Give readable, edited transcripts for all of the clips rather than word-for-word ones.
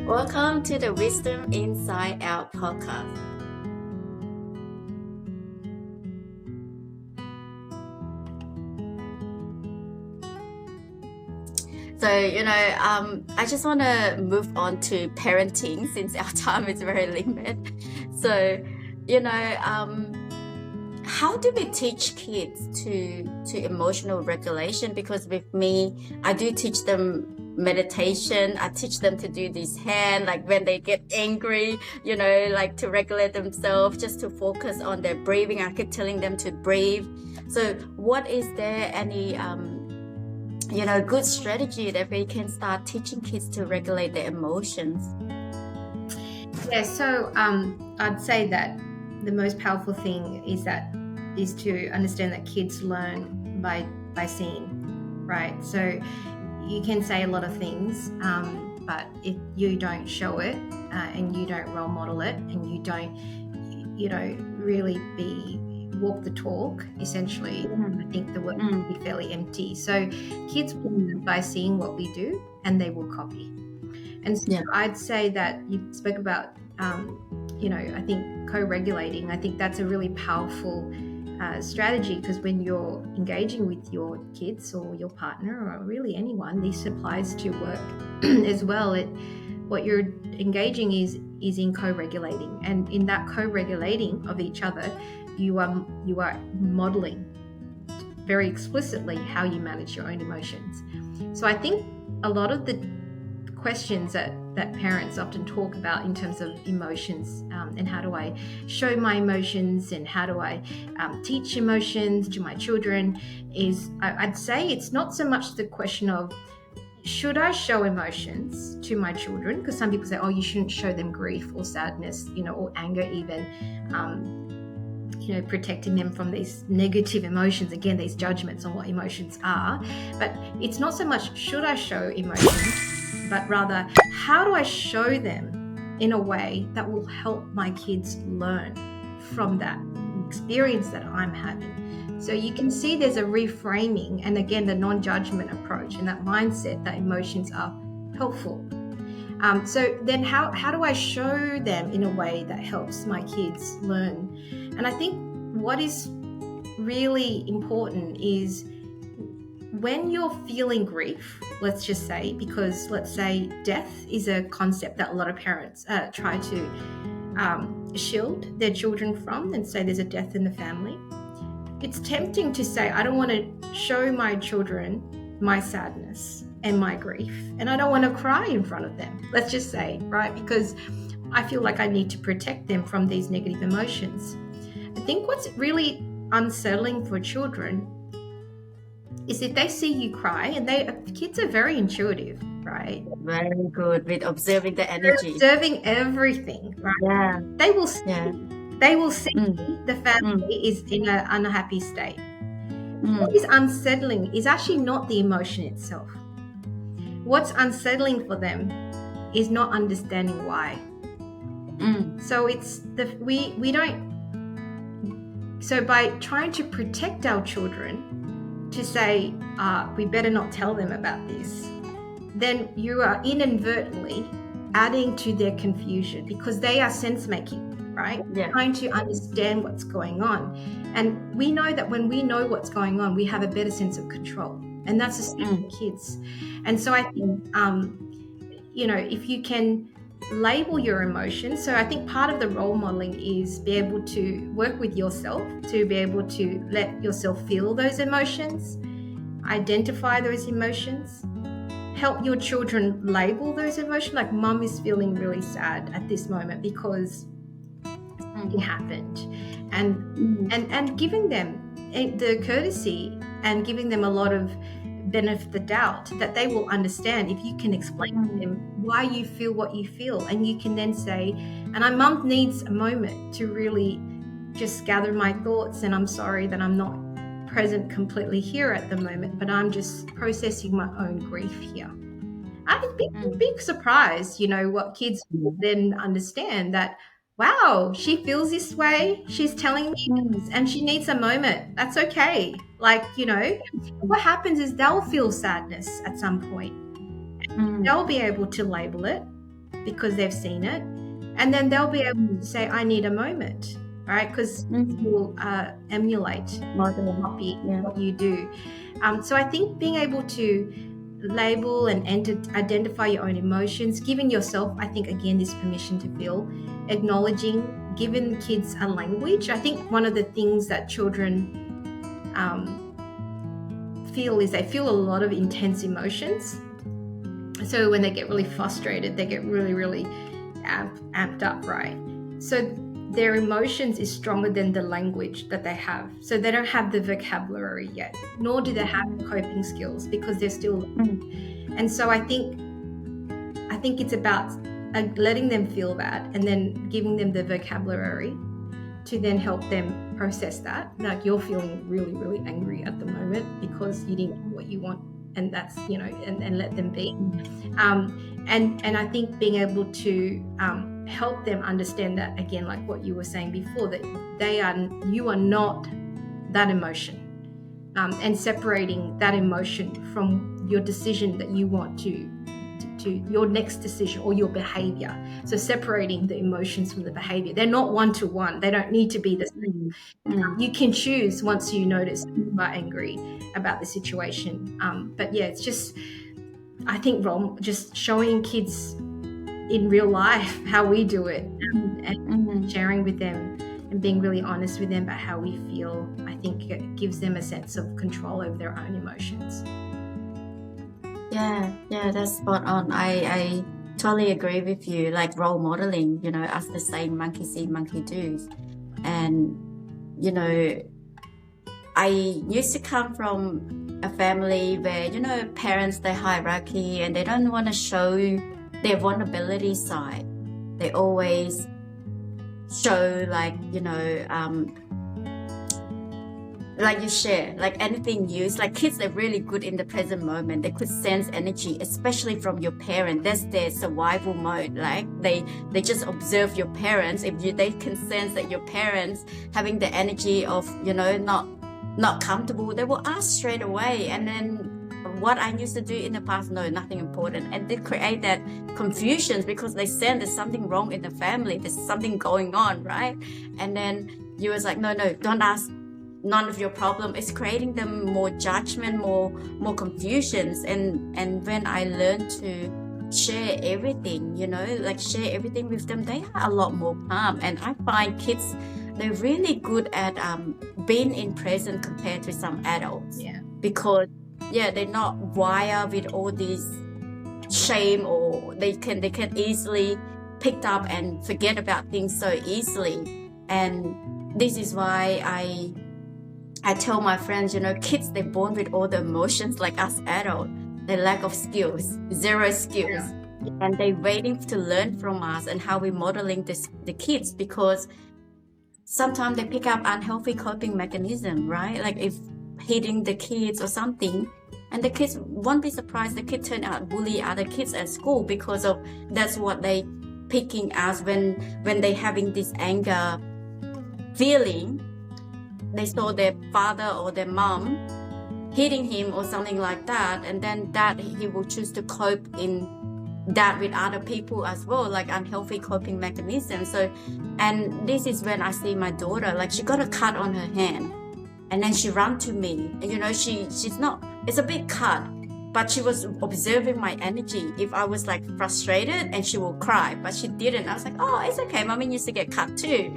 Welcome to the Wisdom Inside Out podcast. So, I just want to move on to parenting since our time is very limited. So, how do we teach kids to emotional regulation? Because with me, I do teach them meditation. I teach them to do this hand, like when they get angry, like to regulate themselves, just to focus on their breathing. I keep telling them to breathe. So what is there any good strategy that we can start teaching kids to regulate their emotions? Yeah, so I'd say that the most powerful thing is to understand that kids learn by seeing, right? So you can say a lot of things, but if you don't show it and you don't role model it and you don't really walk the talk, essentially, I think the work will be fairly empty. So kids learn by seeing what we do and they will copy. And so I'd say that you spoke about, I think co-regulating. I think that's a really powerful strategy, because when you're engaging with your kids or your partner or really anyone, this applies to work as well. What you're engaging is in co-regulating, and in that co-regulating of each other, you are modeling very explicitly how you manage your own emotions. So I think a lot of the questions that parents often talk about in terms of emotions, and how do I show my emotions and how do I teach emotions to my children, is I'd say it's not so much the question of should I show emotions to my children, because some people say, oh, you shouldn't show them grief or sadness, or anger even, protecting them from these negative emotions, again, these judgments on what emotions are. But it's not so much should I show emotions, but rather how do I show them in a way that will help my kids learn from that experience that I'm having. So you can see there's a reframing, and again, the non-judgment approach and that mindset that emotions are helpful. So then how do I show them in a way that helps my kids learn? And I think what is really important is when you're feeling grief, let's just say, because let's say death is a concept that a lot of parents try to shield their children from and say there's a death in the family. It's tempting to say, I don't want to show my children my sadness and my grief, and I don't want to cry in front of them, let's just say, right? Because I feel like I need to protect them from these negative emotions. I think what's really unsettling for children is if they see you cry, and kids are very intuitive, right? Very good with observing the energy. They're observing everything, right? Yeah. They will see. Yeah. They will see the family is in an unhappy state. What is unsettling is actually not the emotion itself. What's unsettling for them is not understanding why. So it's we don't. So by trying to protect our children, to say we better not tell them about this, then you are inadvertently adding to their confusion, because they are sense making. Right? Yeah. Trying to understand what's going on. And we know that when we know what's going on, we have a better sense of control. And that's the same for kids. And so I think, if you can label your emotions. So I think part of the role modeling is be able to work with yourself, to be able to let yourself feel those emotions, identify those emotions, help your children label those emotions. Like, mum is feeling really sad at this moment because it happened, and giving them the courtesy and giving them a lot of benefit of the doubt that they will understand if you can explain to them why you feel what you feel. And you can then say, and my mum needs a moment to really just gather my thoughts, and I'm sorry that I'm not present completely here at the moment, but I'm just processing my own grief here. I'd be big surprised, what kids then understand, that wow, she feels this way, she's telling me this, and she needs a moment. That's okay. Like, what happens is they'll feel sadness at some point. They'll be able to label it because they've seen it, and then they'll be able to say, I need a moment, right? Because will emulate, copy what you do. So I think being able to label and identify your own emotions, giving yourself, I think, again, this permission to feel, acknowledging, giving kids a language. I think one of the things that children feel is they feel a lot of intense emotions. So when they get really frustrated, they get really, really amped up, right? So their emotions is stronger than the language that they have. So they don't have the vocabulary yet, nor do they have coping skills because they're still learning. And so I think it's about letting them feel that and then giving them the vocabulary to then help them process that. Like, you're feeling really, really angry at the moment because you didn't get what you want, and that's, and let them be. And I think being able to help them understand that, again, like what you were saying before, that you are not that emotion, and separating that emotion from your decision that you want to your next decision or your behavior. So separating the emotions from the behavior. They're not one-to-one. They don't need to be the same. You can choose once you notice you are angry about the situation. But yeah, it's just, I think, just showing kids in real life how we do it, and sharing with them and being really honest with them about how we feel, I think it gives them a sense of control over their own emotions. Yeah, that's spot on. I totally agree with you. Like role modeling, as the saying, monkey see, monkey do. And, I used to come from a family where, parents, they're hierarchy and they don't want to show their vulnerability side. They always show like you share, like anything used. Like kids, they're really good in the present moment. They could sense energy, especially from your parent. That's their survival mode. Like they just observe your parents. If they can sense that your parents having the energy of, not comfortable, they will ask straight away. And then what I used to do in the past, no, nothing important. And they create that confusion because they sense there's something wrong in the family. There's something going on, right? And then you was like, no, don't ask. None of your problem. Is creating them more judgment, more confusions. And when I learned to share everything, share everything with them, they are a lot more calm. And I find kids, they're really good at being in present compared to some adults. Yeah. Because they're not wired with all this shame, or they can easily pick up and forget about things so easily. And this is why I tell my friends, kids, they're born with all the emotions like us adults. They lack of skills, zero skills. Yeah. And they're waiting to learn from us and how we're modeling the kids, because sometimes they pick up unhealthy coping mechanism, right? Like if hitting the kids or something, and the kids won't be surprised the kid turn out bully other kids at school because of that's what they picking as when they having this anger feeling. They saw their father or their mom hitting him or something like that, and then that he will choose to cope in that with other people as well, like unhealthy coping mechanism. So, and this is when I see my daughter, like she got a cut on her hand, and then she ran to me. And, she's not. It's a big cut, but she was observing my energy. If I was like frustrated, and she will cry, but she didn't. I was like, oh, it's okay. Mommy used to get cut too.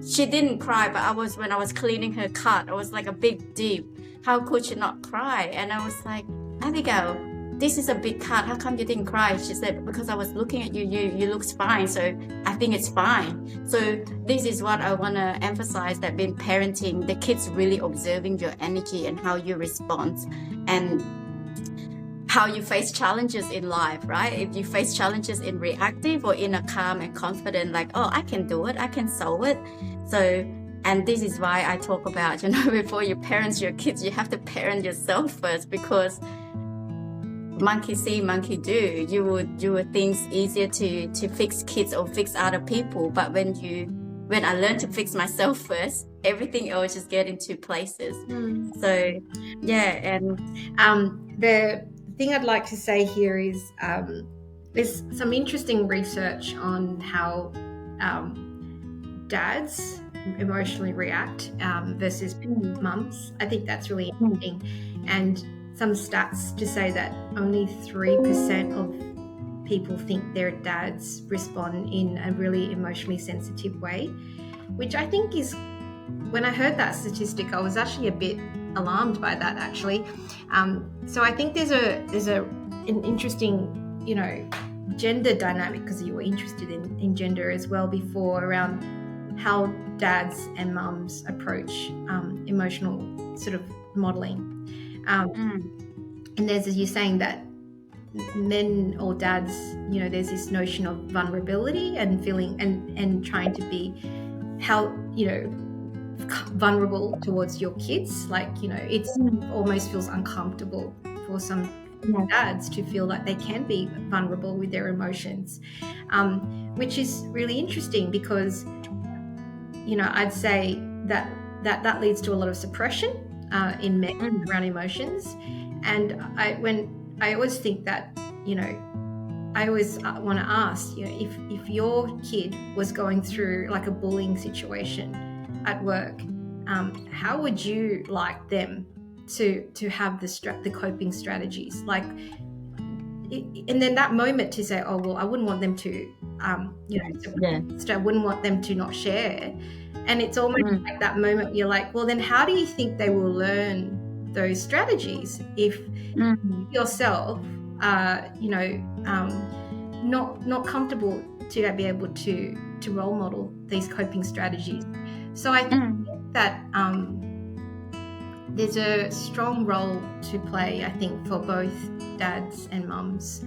She didn't cry, but when I was cleaning her cut, it was like a big deep. How could she not cry? And I was like, Abigail, this is a big cut. How come you didn't cry? She said, because I was looking at you. You look fine, so I think it's fine. So this is what I want to emphasize, that being parenting, the kids really observing your energy and how you respond and how you face challenges in life, right? If you face challenges in reactive or in a calm and confident, like, oh, I can do it, I can solve it. So, and this is why I talk about, before you parent your kids, you have to parent yourself first, because monkey see, monkey do. You would think it's easier to fix kids or fix other people. But when I learned to fix myself first, everything else just get into places. So, yeah. And the thing I'd like to say here is There's some interesting research on how dads emotionally react versus mums. I think that's really interesting. And some stats to say that only 3% of people think their dads respond in a really emotionally sensitive way, which I think is, when I heard that statistic, I was actually a bit alarmed by that, actually. So I think there's an interesting, gender dynamic, because you were interested in gender as well before, around how dads and mums approach emotional sort of modeling. And there's, as you're saying, that men or dads, there's this notion of vulnerability and feeling and trying to be vulnerable towards your kids. Like, it almost feels uncomfortable for some dads to feel like they can be vulnerable with their emotions, which is really interesting, because I'd say that leads to a lot of suppression in men around emotions. And I always think that, I always want to ask, if your kid was going through like a bullying situation at work, how would you like them to have the coping strategies? Like, and then that moment to say, oh, well, I wouldn't want them to, I wouldn't want them to not share. And it's almost like that moment you're like, well, then how do you think they will learn those strategies if yourself not comfortable to be able to role model these coping strategies? So I think that there's a strong role to play, I think, for both dads and mums,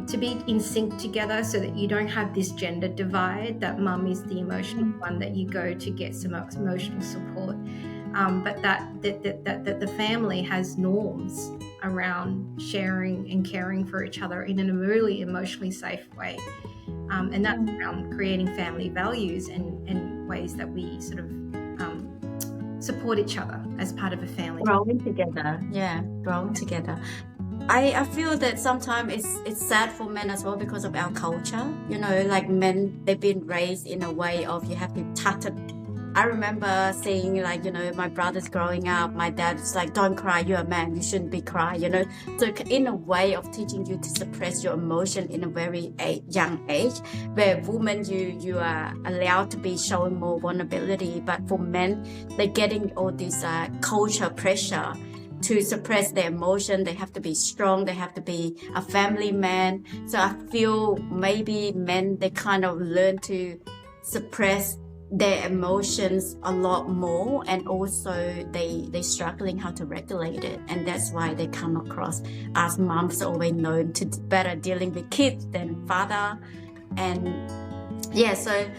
to be in sync together, so that you don't have this gender divide, that mum is the emotional one that you go to get some emotional support, but that the family has norms around sharing and caring for each other in a really emotionally safe way, and that's around creating family values and ways that we sort of support each other as part of a family. Growing together. I feel that sometimes it's sad for men as well, because of our culture. Like men, they've been raised in a way of you have to tuck. I remember seeing, like, my brothers growing up, my dad's like, don't cry, you're a man, you shouldn't be crying, So in a way of teaching you to suppress your emotion in a very young age, where women, you are allowed to be showing more vulnerability. But for men, they're getting all this culture pressure to suppress their emotion. They have to be strong, they have to be a family man. So I feel maybe men, they kind of learn to suppress their emotions a lot more, and also they struggling how to regulate it, and that's why they come across as moms always known to better dealing with kids than father. And so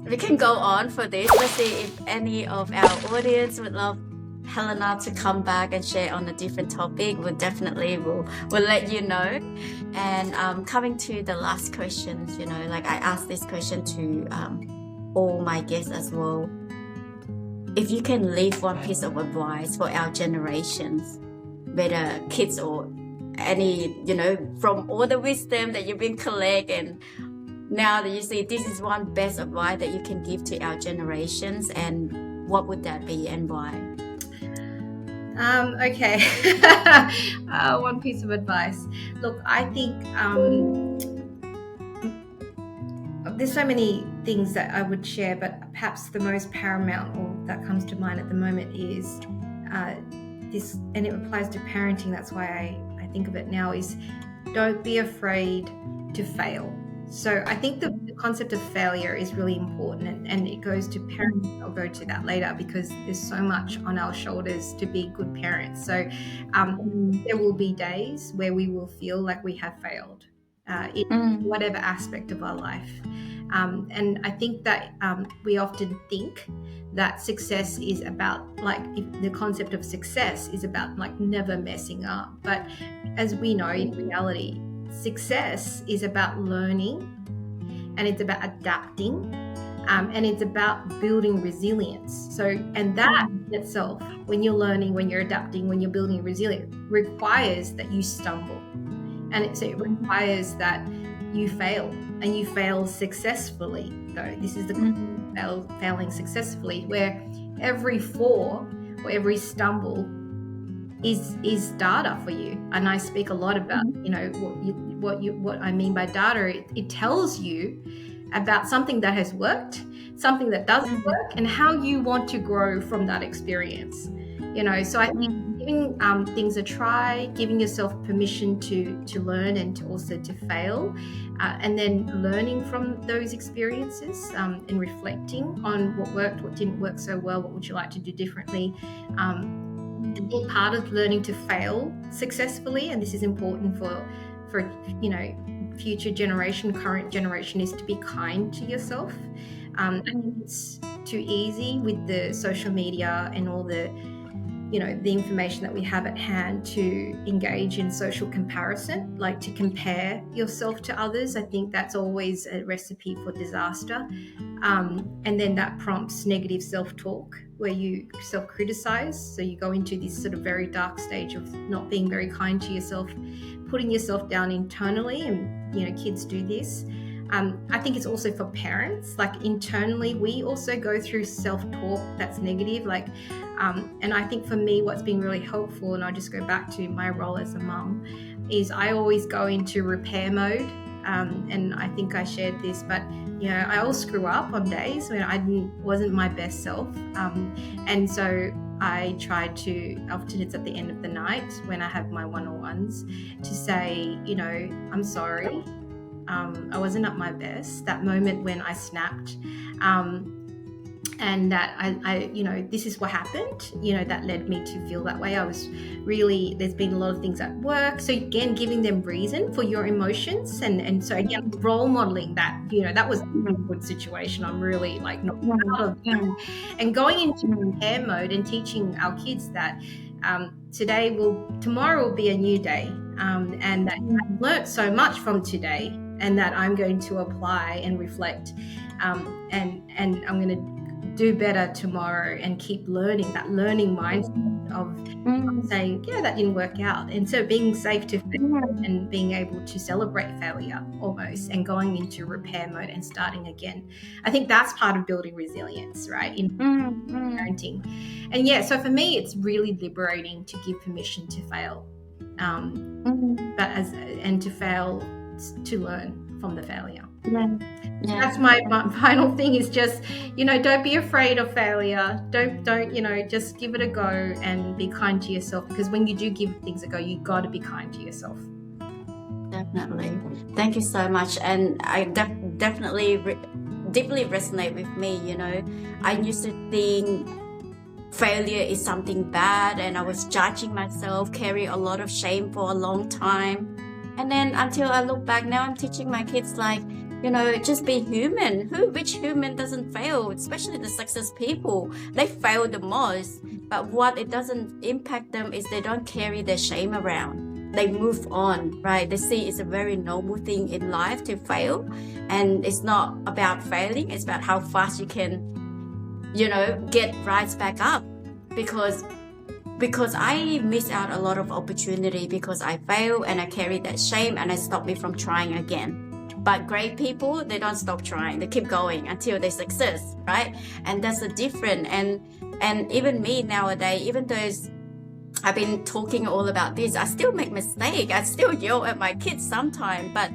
we can go on for this. Let's see if any of our audience would love Helena to come back and share on a different topic. We'll let you know. And coming to the last questions, like I asked this question to all my guests as well. If you can leave one piece of advice for our generations, whether kids or any, from all the wisdom that you've been collecting, and now that you see this is one best advice that you can give to our generations, and what would that be and why? Okay. One piece of advice. Look, I think there's so many things that I would share, but perhaps the most paramount, or that comes to mind at the moment, is this, and it applies to parenting. That's why I think of it now, is don't be afraid to fail. So I think the concept of failure is really important, and it goes to parenting. I'll go to that later, because there's so much on our shoulders to be good parents. So there will be days where we will feel like we have failed in whatever aspect of our life. And I think that we often think that success is about, like, if the concept of success is about like never messing up. But as we know, in reality, success is about learning, and it's about adapting, and it's about building resilience. So, and that in itself, when you're learning, when you're adapting, when you're building resilience, requires that you stumble. and it requires that you fail, and you fail successfully. Though this is the failing successfully, where every fall or every stumble is data for you. And I speak a lot about what I mean by data. It tells you about something that has worked, something that doesn't work, and how you want to grow from that experience. So I think giving things a try, giving yourself permission to learn and to also to fail, and then learning from those experiences, and reflecting on what worked, what didn't work so well, what would you like to do differently. I think part of learning to fail successfully, and this is important for future generation, current generation, is to be kind to yourself. I think it's too easy with the social media and all the the information that we have at hand to engage in social comparison, like to compare yourself to others. I think that's always a recipe for disaster. And then that prompts negative self-talk, where you self-criticize. So you go into this sort of very dark stage of not being very kind to yourself, putting yourself down internally, and kids do this. I think it's also for parents, like internally we also go through self-talk that's negative, and I think for me what's been really helpful, and I'll just go back to my role as a mum, is I always go into repair mode. And I think I shared this, but I always screw up on days when I wasn't my best self, and so I try to, often it's at the end of the night when I have my one-on-ones, to say, I'm sorry, I wasn't at my best. That moment when I snapped, and that I this is what happened, that led me to feel that way. I was really, there's been a lot of things at work. So again, giving them reason for your emotions, and so again, role modeling that, that was a good situation. I'm really not proud of that. And going into repair mode and teaching our kids that tomorrow will be a new day, and that I've learnt so much from today, and that I'm going to apply and reflect, and I'm going to do better tomorrow, and keep learning, that learning mindset of saying, that didn't work out. And so being safe to fail, and being able to celebrate failure almost, and going into repair mode and starting again. I think that's part of building resilience, right? In parenting. And so for me, it's really liberating to give permission to fail, and to fail, to learn from the failure. That's my final thing, is just don't be afraid of failure. Don't just give it a go, and be kind to yourself, because when you do give things a go, you got to be kind to yourself. Definitely. Thank you so much. And I definitely deeply resonate with me. I used to think failure is something bad, and I was judging myself, carry a lot of shame for a long time. And then until I look back, now I'm teaching my kids just be human. Which human doesn't fail? Especially the success people. They fail the most. But what it doesn't impact them is they don't carry their shame around. They move on, right? They see it's a very normal thing in life to fail. And it's not about failing. It's about how fast you can, get right back up. Because I miss out a lot of opportunity because I fail, and I carry that shame, and it stopped me from trying again. But great people, they don't stop trying. They keep going until they success, right? And that's the difference. And even me nowadays, even though I've been talking all about this, I still make mistakes. I still yell at my kids sometimes, but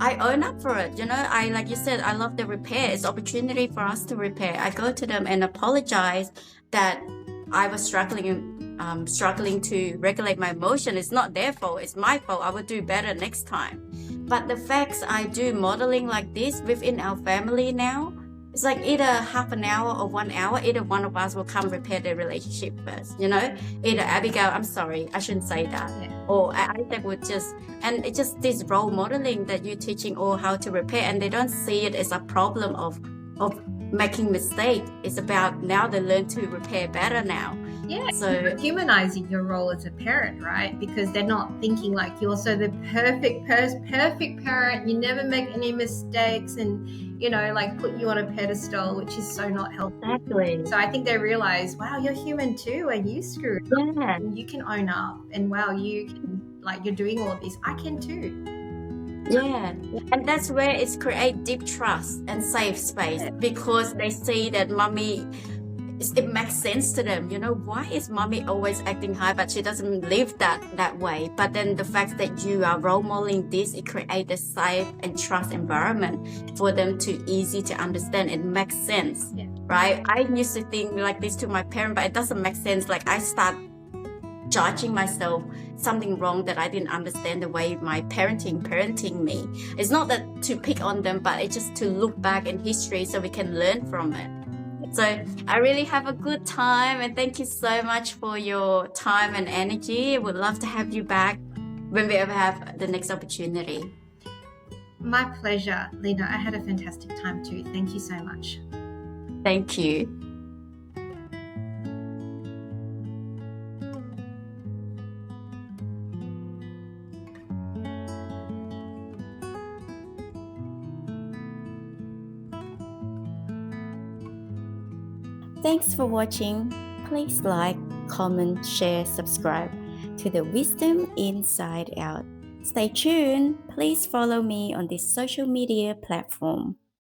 I own up for it. Like you said, I love the repair. It's opportunity for us to repair. I go to them and apologize that I was struggling to regulate my emotion. It's not their fault. It's my fault. I will do better next time. But the facts I do modeling like this within our family now, it's like either half an hour or 1 hour, either one of us will come repair the relationship first, Either Abigail, I'm sorry, I shouldn't say that. Or Isaac would and it's just this role modeling that you're teaching all how to repair, and they don't see it as a problem of making mistake. It's about now they learn to repair better now. So humanizing your role as a parent, right? Because they're not thinking like you're so the perfect parent, you never make any mistakes, and put you on a pedestal, which is so not helpful. Exactly. So I think they realize, wow, you're human too, and you screwed up, and you can own up, and wow, you can like you're doing all this, I can too. Yeah, and that's where it's create deep trust and safe space, because they see that mommy, it makes sense to them. Why is mommy always acting high, but she doesn't live that way? But then the fact that you are role modeling this, it creates a safe and trust environment for them to easy to understand. It makes sense, right? I used to think like this to my parent, but it doesn't make sense. Like I start judging myself, something wrong that I didn't understand the way my parenting me. It's not that to pick on them, but it's just to look back in history so we can learn from it. So I really have a good time, and thank you so much for your time and energy. Would love to have you back when we ever have the next opportunity. My pleasure, Lena. I had a fantastic time too. Thank you so much. Thank you. Thanks for watching. Please like, comment, share, subscribe to the Wisdom Inside Out. Stay tuned. Please follow me on this social media platform.